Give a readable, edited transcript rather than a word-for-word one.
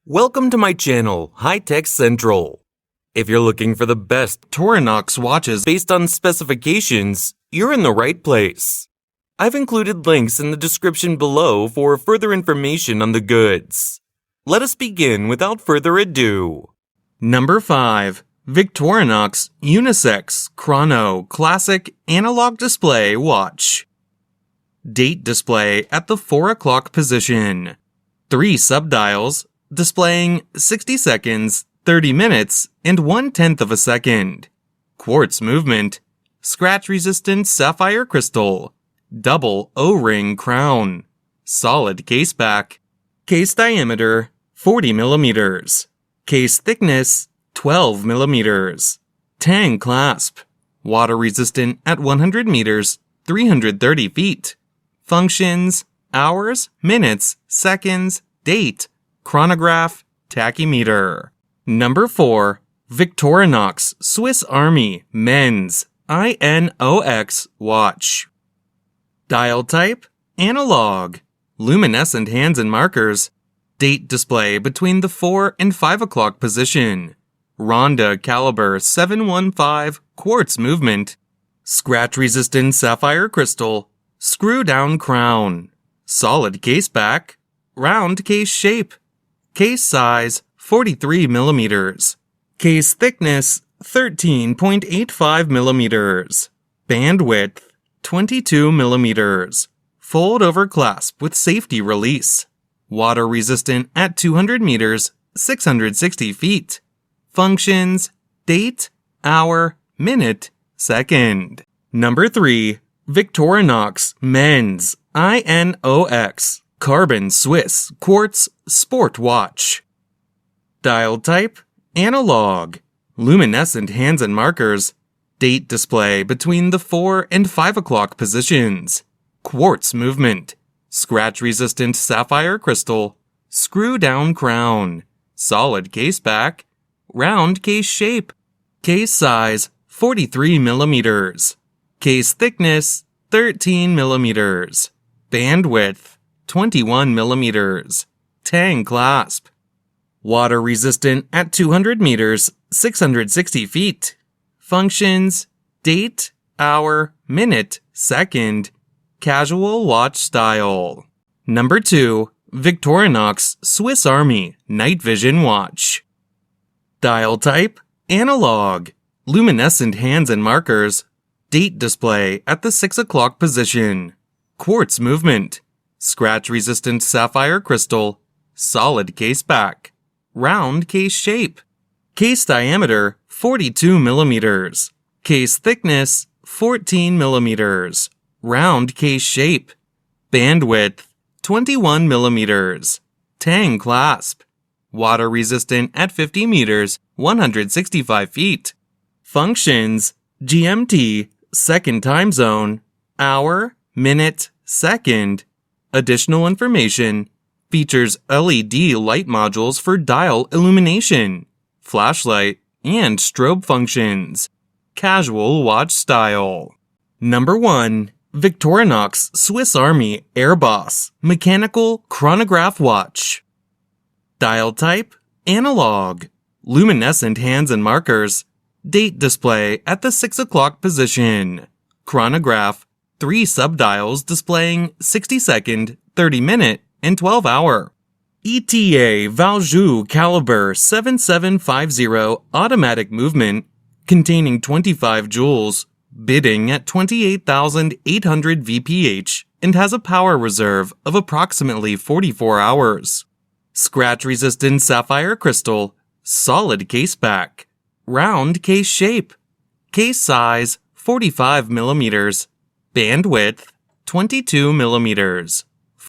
Welcome to my channel, High Tech Central. If you're looking for the best Victorinox watches based on specifications, you're in the right place. I've included links in the description below for further information on the goods. Let us begin without further ado. Number 5. Victorinox Unisex Chrono Classic Analog Display Watch. Date display at the 4 o'clock position. 3 subdials, displaying 60 seconds, 30 minutes, and 1/10 of a second. Quartz movement. Scratch-resistant sapphire crystal. Double O-ring crown. Solid case back. Case diameter 40 mm. Case thickness 12 mm. Tang clasp. Water resistant at 100 meters, 330 feet. Functions: hours, minutes, seconds, date, chronograph, tachymeter. Number 4. Victorinox Swiss Army Men's I.N.O.X watch. Dial type: analog. Luminescent hands and markers. Date display between the 4 and 5 o'clock position. Ronda caliber 715 quartz movement. Scratch-resistant sapphire crystal. Screw-down crown. Solid case back. Round case shape. Case size 43 mm. Case thickness 13.85 mm. Bandwidth 22 mm. Fold over clasp with safety release. Water resistant at 200 meters, 660 feet. Functions: date, hour, minute, second. Number 3. Victorinox Men's I.N.O.X Carbon Swiss Quartz Sport Watch. Dial type: analog. Luminescent hands and markers. Date display between the 4 and 5 o'clock positions. Quartz movement. Scratch-resistant sapphire crystal. Screw-down crown. Solid case back. Round case shape. Case size 43 mm. Case thickness 13 mm. Bandwidth 21 mm. Tang clasp. Water resistant at 200 meters, 660 feet. Functions: date, hour, minute, second. Casual watch style. Number 2. Victorinox Swiss Army Night Vision Watch. Dial type: analog. Luminescent hands and markers. Date display at the 6 o'clock position. Quartz movement. Scratch-resistant sapphire crystal. Solid case back. Round case shape. Case diameter 42 mm. Case thickness 14 mm. Round case shape. Bandwidth 21 mm. Tang clasp. Water resistant at 50 meters, 165 feet. Functions: GMT, second time zone, hour, minute, second. Additional information: features LED light modules for dial illumination, flashlight, and strobe functions. Casual watch style. Number 1. Victorinox Swiss Army Airboss Mechanical Chronograph Watch. Dial type: analog. Luminescent hands and markers. Date display at the 6 o'clock position. Chronograph. 3 subdials displaying 60 second, 30 minute, and 12 hour. ETA Valjoux caliber 7750 automatic movement containing 25 joules, bidding at 28,800 VPH and has a power reserve of approximately 44 hours. Scratch-resistant sapphire crystal, solid case back, round case shape, case size 45 mm, bandwidth 22 mm.